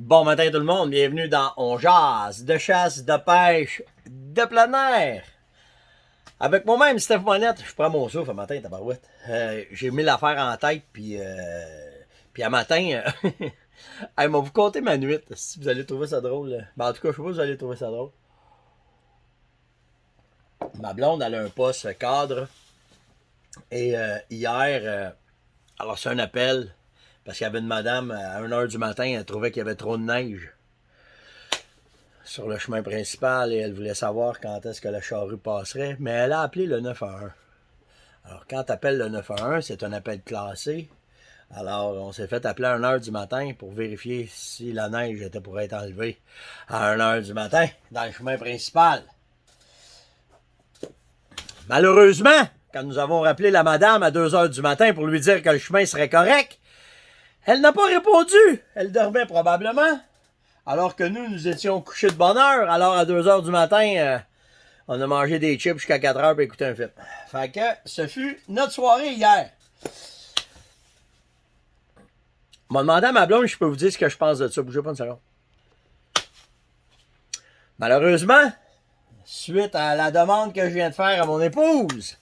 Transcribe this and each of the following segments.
Bon matin tout le monde, bienvenue dans On jase de chasse, de pêche, de plein air. Avec moi-même, Steph Monette, je prends mon souffle un matin, tabarouette. J'ai mis l'affaire en tête, puis un matin, elle m'a vous conté ma nuit, si vous allez trouver ça drôle. Ben, en tout cas, je sais pas si vous allez trouver ça drôle. Ma blonde, elle a un poste cadre, et hier, alors c'est un appel, parce qu'il y avait une madame, à 1h du matin, elle trouvait qu'il y avait trop de neige sur le chemin principal et elle voulait savoir quand est-ce que la charrue passerait, mais elle a appelé le 911. Alors, quand tu appelles le 911, c'est un appel classé. Alors, on s'est fait appeler à 1h du matin pour vérifier si la neige était pour être enlevée à 1h du matin dans le chemin principal. Malheureusement, quand nous avons rappelé la madame à 2h du matin pour lui dire que le chemin serait correct, elle n'a pas répondu. Elle dormait probablement. Alors que nous étions couchés de bonne heure. Alors, à 2h du matin, on a mangé des chips jusqu'à 4h pour écouter un film. Fait que ce fut notre soirée hier. M'a demandé à ma blonde, je peux vous dire ce que je pense de ça. Bougez pas une seconde. Malheureusement, suite à la demande que je viens de faire à mon épouse,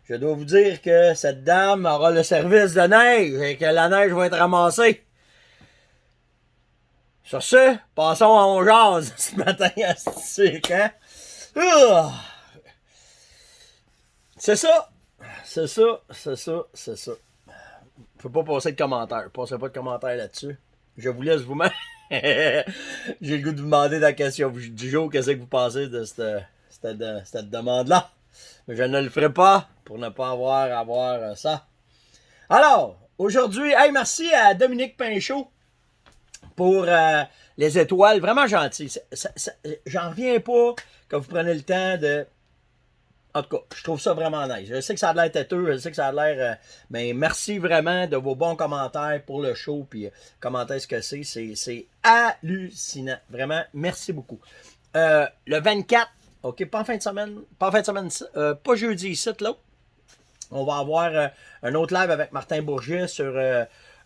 je dois vous dire que cette dame aura le service de neige et que la neige va être ramassée. Sur ce, passons à On jase ce matin à hein? C'est ça. C'est ça. Faut pas passer de commentaires. Passez pas de commentaires là-dessus. Je vous laisse vous-même. J'ai le goût de vous demander la question du jour. Qu'est-ce que vous pensez de cette demande-là? Mais je ne le ferai pas pour ne pas avoir ça. Alors, aujourd'hui, hey, merci à Dominique Pinchot pour les étoiles. Vraiment gentil. J'en reviens pas que vous prenez le temps de... En tout cas, je trouve ça vraiment nice. Je sais que ça a l'air têteux, je sais que ça a l'air... mais merci vraiment de vos bons commentaires pour le show, puis comment est-ce que c'est. C'est hallucinant. Vraiment, merci beaucoup. Le 24, OK, pas en fin de semaine, pas jeudi ici, là. On va avoir un autre live avec Martin Bourget sur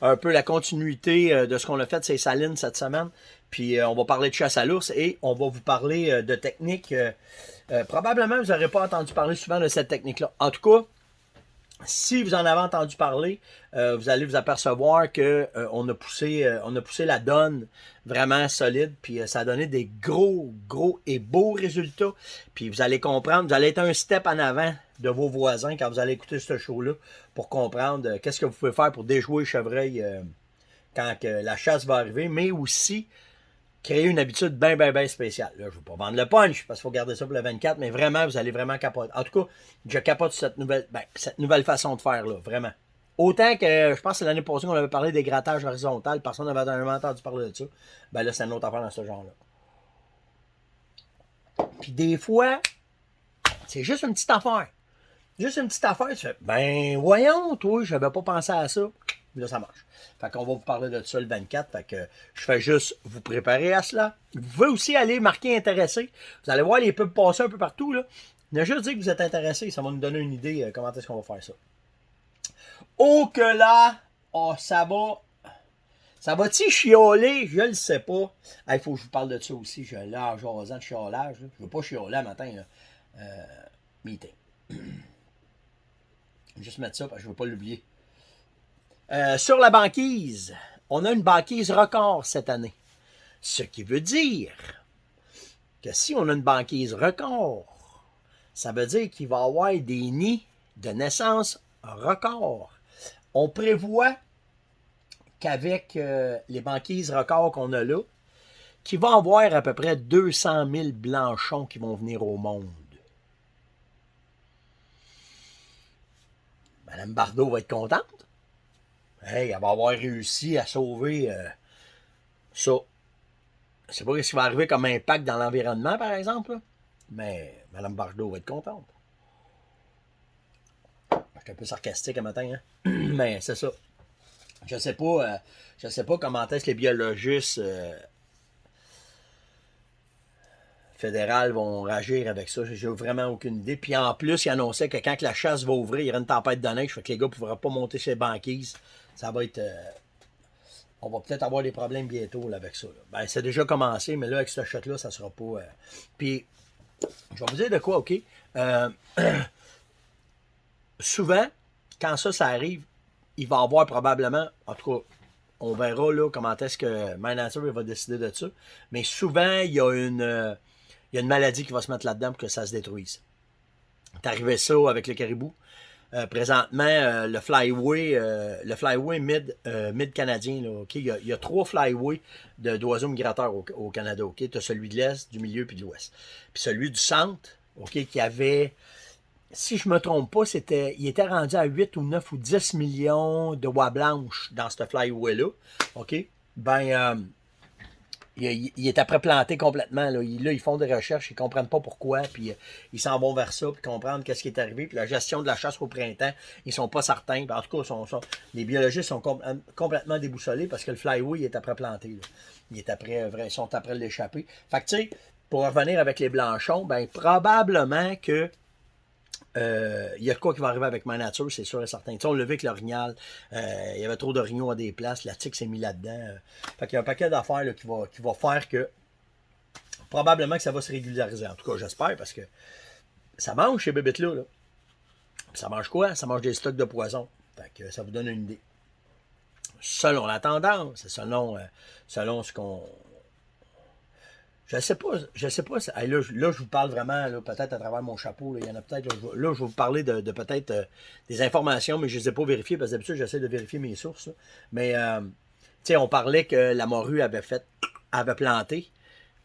un peu la continuité de ce qu'on a fait, c'est Saline cette semaine. Puis on va parler de chasse à l'ours et on va vous parler de techniques. Probablement, vous n'aurez pas entendu parler souvent de cette technique-là. En tout cas, si vous en avez entendu parler, vous allez vous apercevoir que on a poussé la donne vraiment solide, puis ça a donné des gros et beaux résultats. Puis vous allez comprendre, vous allez être un step en avant de vos voisins quand vous allez écouter ce show-là pour comprendre qu'est-ce que vous pouvez faire pour déjouer le chevreuil quand la chasse va arriver, mais aussi créer une habitude bien spéciale. Là, je ne veux pas vendre le punch, parce qu'il faut garder ça pour le 24, mais vraiment, vous allez vraiment capoter. En tout cas, je capote cette nouvelle façon de faire, là, vraiment. Autant que, je pense que c'est l'année passée qu'on avait parlé des grattages horizontaux, personne n'avait jamais entendu parler de ça. Ben là, c'est une autre affaire dans ce genre-là. Puis des fois, c'est juste une petite affaire. Juste une petite affaire, tu fais, ben voyons, toi, je n'avais pas pensé à ça. Là, ça marche. Fait qu'on va vous parler de ça le 24. Fait que je fais juste vous préparer à cela. Vous pouvez aussi aller marquer intéressé. Vous allez voir les pubs passer un peu partout, là. Ne juste dire que vous êtes intéressé, ça va nous donner une idée comment est-ce qu'on va faire ça. Oh que là, oh, ça va. Ça va-tu chioler? Je le sais pas. Il faut que je vous parle de ça aussi. J'ai un large jasant de chiolage. Là. Je veux pas chioler le matin. Meeting. Je vais juste mettre ça parce que je veux pas l'oublier. Sur la banquise, on a une banquise record cette année. Ce qui veut dire que si on a une banquise record, ça veut dire qu'il va y avoir des nids de naissance record. On prévoit qu'avec les banquises records qu'on a là, qu'il va y avoir à peu près 200 000 blanchons qui vont venir au monde. Madame Bardot va être contente. Hey, elle va avoir réussi à sauver ça. Je ne sais pas ce qui va arriver comme impact dans l'environnement, par exemple, là. Mais Mme Bardot va être contente. Je suis un peu sarcastique un matin, hein? Mais c'est ça. Je sais pas comment est-ce que les biologistes fédérales vont réagir avec ça. J'ai vraiment aucune idée. Puis en plus, ils annonçaient que quand la chasse va ouvrir, il y aura une tempête de neige. Fait que les gars ne pourront pas monter sur les banquises. Ça va être... on va peut-être avoir des problèmes bientôt là, avec ça. Là. Ben, c'est déjà commencé, mais là, avec ce shot-là, ça sera pas. Puis, je vais vous dire de quoi, OK? Euh, souvent, quand ça arrive, il va y avoir probablement, en tout cas, on verra là comment est-ce que Mindhunter va décider de ça. Mais souvent, il y a une maladie qui va se mettre là-dedans pour que ça se détruise. C'est arrivé ça avec le caribou. Présentement, le flyway mid canadien, là, okay? Il y a 3 flyways d'oiseaux migrateurs au Canada. Okay? Tu as celui de l'Est, du milieu puis de l'Ouest. Puis celui du centre, okay, qui avait, si je me trompe pas, il était rendu à 8 ou 9 ou 10 millions de oies blanches dans ce flyway-là. OK? Ben, il est après planté complètement. Là, ils font des recherches, ils comprennent pas pourquoi, puis ils s'en vont vers ça, puis comprendre qu'est-ce qui est arrivé. Puis la gestion de la chasse au printemps, ils sont pas certains. Puis en tout cas, les biologistes sont complètement déboussolés parce que le flyway il est après planté. Là. Ils sont après l'échapper. Fait que tu sais, pour revenir avec les blanchons, ben probablement que il y a quoi qui va arriver avec ma nature, c'est sûr et certain. Tu sais, on l'a vu avec l'orignal, il y avait trop d'orignaux à des places, la tique s'est mis là-dedans. Fait qu'il y a un paquet d'affaires là, qui va faire que probablement que ça va se régulariser. En tout cas, j'espère, parce que ça mange ces bébites-là. Là. Ça mange quoi? Ça mange des stocks de poison. Fait que ça vous donne une idée. Selon la tendance, selon ce qu'on. Je sais pas. Hey, là, je vous parle vraiment, là, peut-être à travers mon chapeau. Là, il y en a peut-être. Là, je vais vous parler de peut-être des informations, mais je ne les ai pas vérifiées parce que d'habitude, j'essaie de vérifier mes sources. Là. Mais, tu sais, on parlait que la morue avait planté,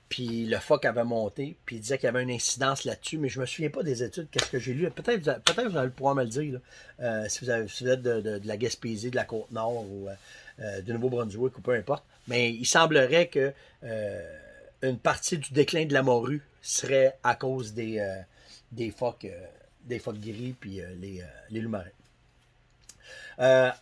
puis le phoque avait monté, puis il disait qu'il y avait une incidence là-dessus, mais je me souviens pas des études, qu'est-ce que j'ai lu. Peut-être vous allez pouvoir me le dire, là, si vous êtes de la Gaspésie, de la Côte-Nord ou du Nouveau-Brunswick ou peu importe. Mais il semblerait que une partie du déclin de la morue serait à cause des phoques gris puis les loups marins.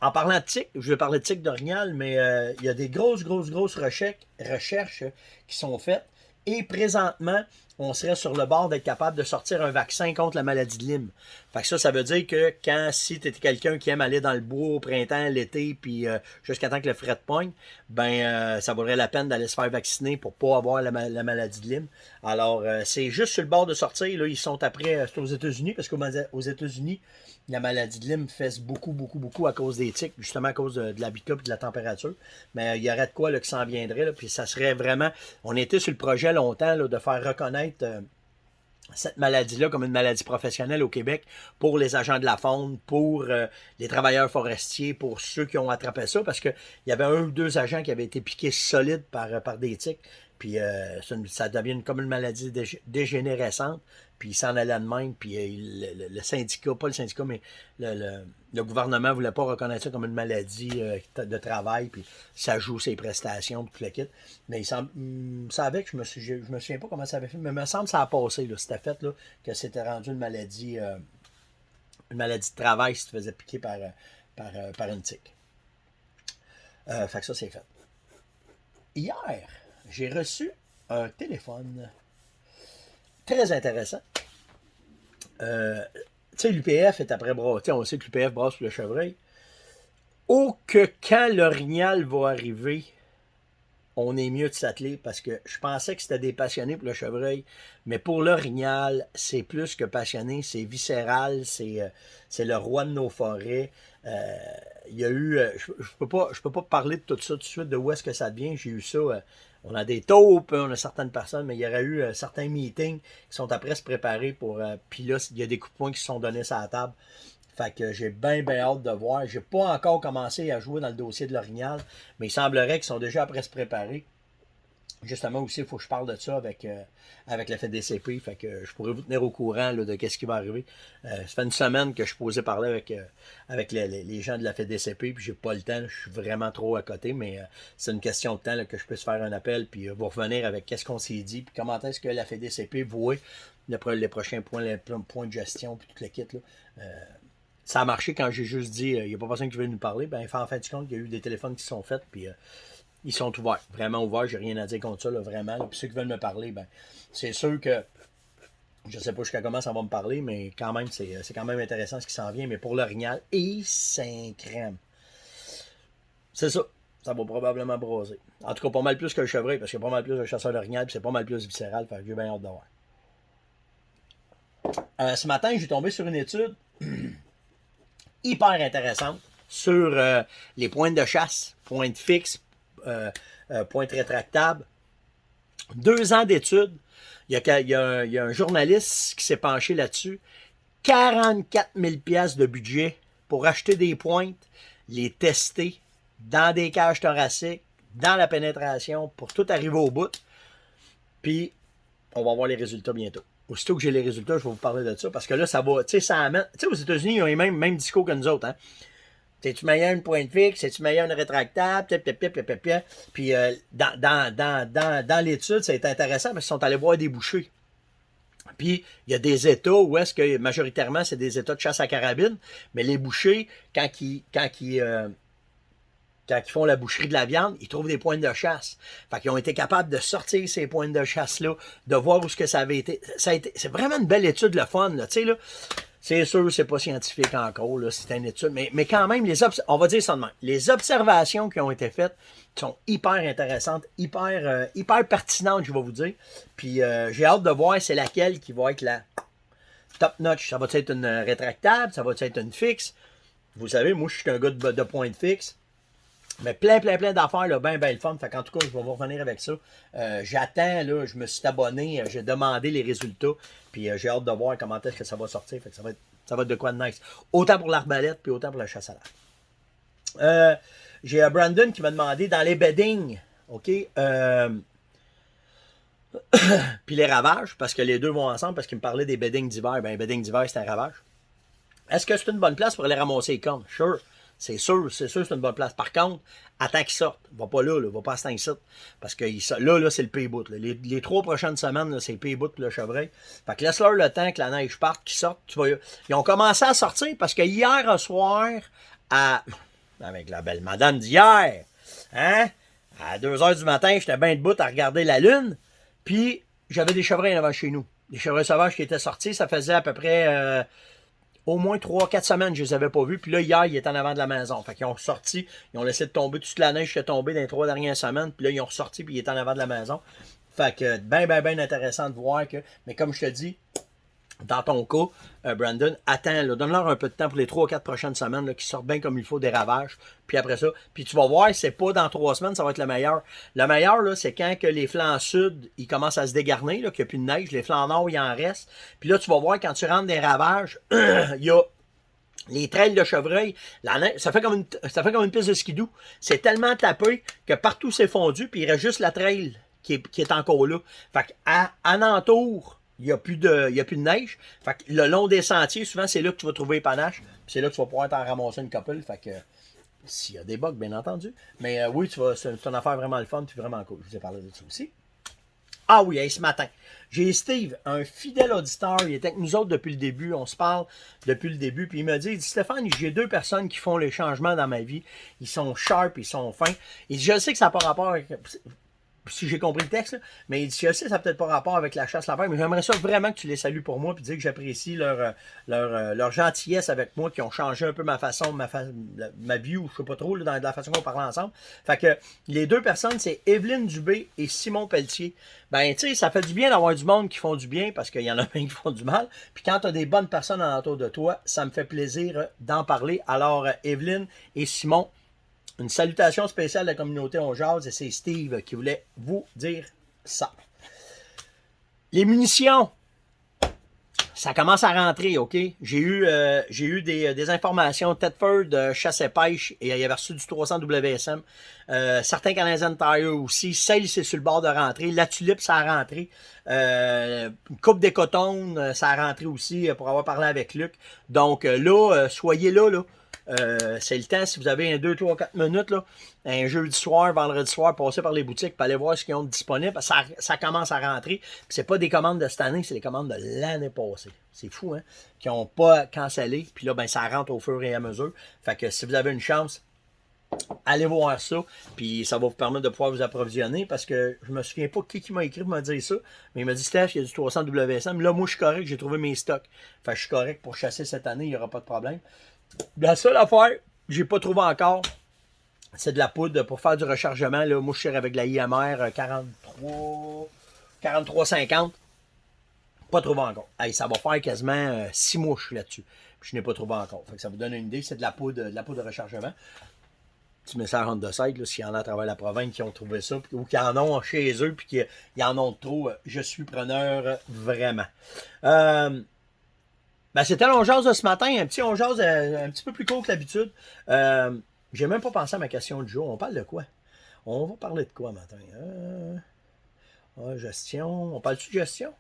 En parlant de tiques, je vais parler de tiques d'orignal, mais il y a des grosses recherches qui sont faites. Et présentement, on serait sur le bord d'être capable de sortir un vaccin contre la maladie de Lyme. Fait que ça veut dire que si tu es quelqu'un qui aime aller dans le bois au printemps, l'été, puis jusqu'à temps que le fret pogne, ben ça vaudrait la peine d'aller se faire vacciner pour pas avoir la maladie de Lyme. Alors, c'est juste sur le bord de sortir. Là, ils sont après, c'est aux États-Unis, parce qu'aux États-Unis, la maladie de Lyme fesse beaucoup à cause des tiques, justement à cause de l'habitat et de la température. Mais il y aurait de quoi là, qui s'en viendrait, là, puis ça serait vraiment. On était sur le projet longtemps là, de faire reconnaître cette maladie-là comme une maladie professionnelle au Québec pour les agents de la faune, pour les travailleurs forestiers, pour ceux qui ont attrapé ça, parce qu'il y avait 1 ou 2 agents qui avaient été piqués solides par des tiques. Puis ça devient comme une maladie dégénérescente. Puis il s'en allait de même. Puis le syndicat, pas le syndicat, mais le gouvernement ne voulait pas reconnaître ça comme une maladie de travail. Puis ça joue ses prestations, puis tout le kit. Mais il savait que je me souviens pas comment ça avait fait. Mais il me semble que ça a passé. C'était fait là, que c'était rendu une maladie de travail si tu te faisais piquer par une tique. Fait que ça, c'est fait. Hier, j'ai reçu un téléphone très intéressant. Tu sais, l'UPF est après bras. On sait que l'UPF brasse pour le chevreuil. Oh, que quand l'orignal va arriver, on est mieux de s'atteler parce que je pensais que c'était des passionnés pour le chevreuil, mais pour l'orignal, c'est plus que passionné, c'est viscéral, c'est le roi de nos forêts. Il y a eu, je peux pas parler de tout ça tout de suite, de où est-ce que ça devient. J'ai eu ça, on a des taupes, on a certaines personnes, mais il y aurait eu certains meetings qui sont après se préparer pour. Puis là, il y a des coups de poing qui se sont donnés sur la table. Fait que j'ai bien hâte de voir. J'ai pas encore commencé à jouer dans le dossier de l'orignal, mais il semblerait qu'ils sont déjà après se préparer. Justement aussi, il faut que je parle de ça avec la FDCP. Fait que je pourrais vous tenir au courant là, de ce qui va arriver. Ça fait une semaine que je posais parler avec les gens de la FDCP, puis j'ai pas le temps. Je suis vraiment trop à côté, mais c'est une question de temps là, que je puisse faire un appel, puis vous revenir avec qu'est-ce qu'on s'est dit, puis comment est-ce que la FDCP voit les prochains points, les points de gestion, puis tout le kit. Là. Ça a marché quand j'ai juste dit il n'y a pas personne qui veut nous parler. Ben, en fin de compte, il y a eu des téléphones qui sont faits, puis ils sont ouverts, vraiment ouverts. J'ai rien à dire contre ça, là, vraiment. Là. Puis ceux qui veulent me parler, ben, c'est sûr que je sais pas jusqu'à comment ça va me parler, mais quand même, c'est quand même intéressant ce qui s'en vient. Mais pour l'orignal, et c'est crème. C'est ça. ça va probablement brasser. En tout cas, pas mal plus que le chevreuil, parce qu'il y a pas mal plus de chasseur d'orignal, puis c'est pas mal plus viscéral, fait que j'ai bien hâte de voir. Ce matin, j'ai tombé sur une étude hyper intéressante sur les pointes de chasse, pointes fixes, pointes rétractables. 2 ans d'études. Il y a un journaliste qui s'est penché là-dessus. 44 000 $ de budget pour acheter des pointes, les tester dans des cages thoraciques, dans la pénétration, pour tout arriver au bout. Puis, on va voir les résultats bientôt. Aussitôt que j'ai les résultats, je vais vous parler de ça, parce que là, ça va, tu sais, ça amène... Tu sais, aux États-Unis, ils ont les mêmes discours que nous autres, hein. C'est-tu meilleur une pointe fixe? C'est-tu meilleur une rétractable? Puis dans l'étude, ça a été intéressant parce qu'ils sont allés voir des bouchers. Puis il y a des États où est-ce que majoritairement c'est des États de chasse à carabine, mais les bouchers, quand ils font la boucherie de la viande, ils trouvent des pointes de chasse. Fait qu'ils ont été capables de sortir ces pointes de chasse-là, de voir où ce que ça avait été. C'est vraiment une belle étude, le fun, là, tu sais, là. C'est sûr, c'est pas scientifique encore, là, c'est une étude, mais quand même, on va dire ça de même. Les observations qui ont été faites sont hyper intéressantes, hyper pertinentes, je vais vous dire. Puis j'ai hâte de voir c'est laquelle qui va être la top notch. Ça va être une rétractable, ça va être une fixe. Vous savez, moi, je suis un gars de pointe fixe. Mais plein d'affaires, là, ben le fun. Fait qu'en tout cas, je vais vous revenir avec ça. J'attends, là, je me suis abonné, j'ai demandé les résultats, puis j'ai hâte de voir comment est-ce que ça va sortir. Fait que ça va être de quoi de nice. Autant pour l'arbalète, puis autant pour la chasse à l'arc. J'ai Brandon qui m'a demandé dans les beddings, OK, puis les ravages, parce que les deux vont ensemble, parce qu'il me parlait des beddings d'hiver. Ben, les beddings d'hiver, c'est un ravage. Est-ce que c'est une bonne place pour aller ramasser les cornes? Sure. C'est sûr, c'est une bonne place. Par contre, attends qu'ils sortent. Va pas là, va pas à 5 sites. Parce que là, c'est le pay-bout. Les 3 prochaines semaines, là, c'est le pay-bout pour le chevreuil. Fait que laisse-leur le temps que la neige parte, qu'ils sortent. Ils ont commencé à sortir parce que hier au soir, avec la belle madame d'hier, hein, à 2 h du matin, j'étais bien debout à regarder la lune. Puis, j'avais des chevreuils en avant chez nous. Des chevreuils sauvages qui étaient sortis. Ça faisait à peu près... au moins 3-4 semaines, je les avais pas vus. Puis là, hier, ils étaient en avant de la maison. Fait qu'ils ont sorti, ils ont laissé tomber toute la neige qui est tombée dans les 3 dernières semaines. Puis là, ils ont ressorti, puis ils étaient en avant de la maison. Fait que, ben intéressant de voir que... Mais comme je te dis, dans ton cas, Brandon, attends, donne-leur un peu de temps pour les 3-4 prochaines semaines, là, qu'ils sortent bien comme il faut des ravages. Puis après ça, puis tu vas voir, c'est pas dans 3 semaines, ça va être le meilleur. Le meilleur, là, c'est quand que les flancs sud, ils commencent à se dégarner, là, qu'il n'y a plus de neige. Les flancs nord, il en reste. Puis là, tu vas voir, quand tu rentres des ravages, il y a les trails de chevreuil, la neige, ça fait comme une piste de skidoo. C'est tellement tapé que partout c'est fondu, puis il reste juste la trail qui est encore là. Fait qu'à alentour, il n'y a plus de neige. Fait que le long des sentiers, souvent, c'est là que tu vas trouver les panaches. Puis c'est là que tu vas pouvoir t'en ramasser une couple. Fait que, s'il y a des bugs, bien entendu. Mais oui, c'est une affaire vraiment le fun, puis vraiment cool. Je vous ai parlé de ça aussi. Ah oui, hey, ce matin, j'ai Steve, un fidèle auditeur. Il était avec nous autres depuis le début. On se parle depuis le début. Puis il m'a dit, Stéphane, j'ai 2 personnes qui font les changements dans ma vie. Ils sont sharp, ils sont fins. Il dit, je sais que ça n'a pas rapport avec... Si j'ai compris le texte, là, mais il dit, je sais, ça n'a peut-être pas rapport avec la chasse lapin, mais j'aimerais ça vraiment que tu les salues pour moi, puis dire que j'apprécie leur gentillesse avec moi, qui ont changé un peu ma façon, ma vie, ou je sais pas trop, là, dans la façon qu'on parle ensemble. Fait que les 2 personnes, c'est Evelyne Dubé et Simon Pelletier. Ben, tu sais, ça fait du bien d'avoir du monde qui font du bien, parce qu'il y en a plein qui font du mal. Puis quand tu as des bonnes personnes autour de toi, ça me fait plaisir d'en parler. Alors, Evelyne et Simon, une salutation spéciale de la communauté On Jase, et c'est Steve qui voulait vous dire ça. Les munitions, ça commence à rentrer, OK? J'ai eu des informations. Tedford, Chasse et Pêche, et il avait reçu du 300 WSM. Certains Canadian Tire aussi. Sale, c'est sur le bord de rentrer. La Tulipe, ça a rentré. Coupe des Cotones, ça a rentré aussi, pour avoir parlé avec Luc. Donc là, soyez là. C'est le temps, si vous avez 2, 3, 4 minutes, là, un jeudi soir, vendredi soir, passez par les boutiques pour aller voir ce qu'ils ont disponible. Ça commence à rentrer. Puis c'est pas des commandes de cette année, c'est des commandes de l'année passée. C'est fou, hein? Qui n'ont pas cancellé. Puis là, ben, ça rentre au fur et à mesure. Fait que si vous avez une chance, allez voir ça. Puis ça va vous permettre de pouvoir vous approvisionner. Parce que je me souviens pas qui m'a écrit pour me dire ça. Mais il m'a dit, Steph, il y a du 300 WSM. Là, moi, je suis correct, j'ai trouvé mes stocks. Fait que je suis correct pour chasser cette année, il n'y aura pas de problème. La seule affaire, j'ai pas trouvé encore, C'est de la poudre pour faire du rechargement. Là, moi, je tire avec la IMR 4350. Pas trouvé encore. Hey, ça va faire quasiment 6 mois que je suis là-dessus. Puis je n'ai pas trouvé encore. Fait que ça vous donne une idée. C'est de la poudre de rechargement. Petit message on the side, s'il y en a à travers la province qui ont trouvé ça, ou qui en ont chez eux, puis qui en ont trop, je suis preneur vraiment. Ben, c'était l'onjase de ce matin, un petit onjase un petit peu plus court que d'habitude. J'ai même pas pensé à ma question du jour. On parle de quoi? On va parler de quoi matin? Gestion. On parle-tu de gestion?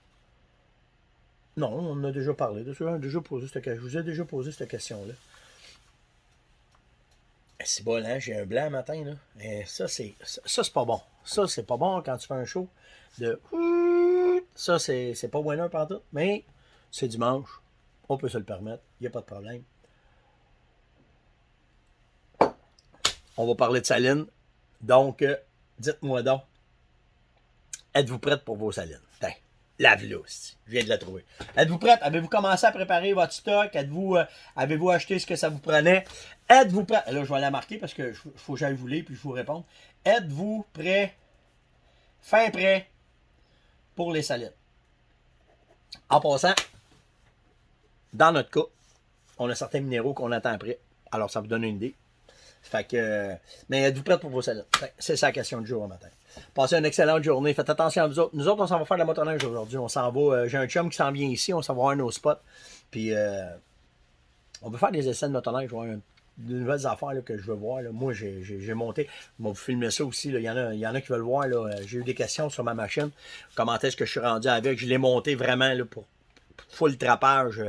Non, on en a déjà parlé. Je vous ai déjà posé cette question-là. C'est bon, hein? J'ai un blanc matin, là. Et ça, c'est pas bon. Ça, c'est pas bon quand tu fais un show de... Ça, c'est pas winner partout. Mais c'est dimanche. On peut se le permettre. Il n'y a pas de problème. On va parler de salines. Donc, dites-moi donc, êtes-vous prête pour vos salines? Tiens, lave-la aussi. Je viens de la trouver. Êtes-vous prête? Avez-vous commencé à préparer votre stock? Avez-vous acheté ce que ça vous prenait? Êtes-vous prêt? Là, je vais la marquer parce que faut que j'aille vous lire puis je vous réponds. Êtes-vous prêt? Fin prêt pour les salines? En passant, dans notre cas, on a certains minéraux qu'on attend après. Alors, ça vous donne une idée. Fait que, mais êtes-vous prête pour vos salades? C'est ça la question du jour au matin. Passez une excellente journée. Faites attention à vous autres. Nous autres, on s'en va faire de la motoneige aujourd'hui. On s'en va. J'ai un chum qui s'en vient ici. On s'en va voir nos spots. Puis, on peut faire des essais de motoneige. Voir de nouvelles affaires là, que je veux voir. Là. Moi, j'ai monté. Je vais vous filmer ça aussi. Là. Il y en a qui veulent voir. J'ai eu des questions sur ma machine. Comment est-ce que je suis rendu avec? Je l'ai monté vraiment là, pour full trapage.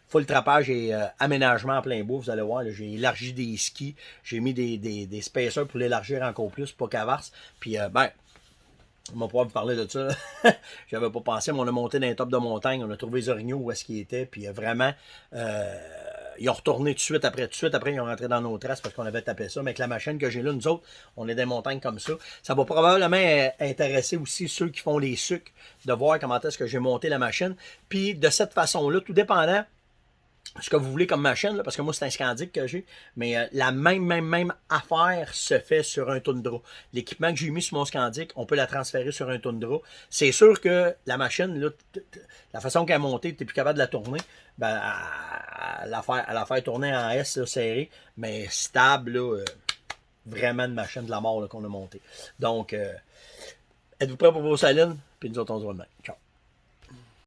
Full trapage et aménagement en plein beau. Vous allez voir, j'ai élargi des skis. J'ai mis des spacers pour l'élargir encore plus, pas qu'avarse. Puis, ben, on va pouvoir vous parler de ça. J'avais pas pensé, mais on a monté dans les tops de montagne. On a trouvé les orignaux où est-ce qu'ils étaient. Puis, vraiment, ils ont retourné tout de suite après. Tout de suite après, ils ont rentré dans nos traces parce qu'on avait tapé ça. Mais avec la machine que j'ai là, nous autres, on est des montagnes comme ça. Ça va probablement intéresser aussi ceux qui font les sucres de voir comment est-ce que j'ai monté la machine. Puis, de cette façon-là, tout dépendant ce que vous voulez comme machine, là, parce que moi, c'est un Scandic que j'ai, mais la même affaire se fait sur un Tundra. L'équipement que j'ai mis sur mon Scandic, on peut la transférer sur un Tundra. C'est sûr que la machine, là, la façon qu'elle est montée, tu n'es plus capable de la tourner, ben, à la faire tourner en S là, serré, mais stable, là, vraiment une machine de la mort qu'on a montée. Donc, êtes-vous prêts pour vos salines? Puis nous autres, on se voit demain. Ciao.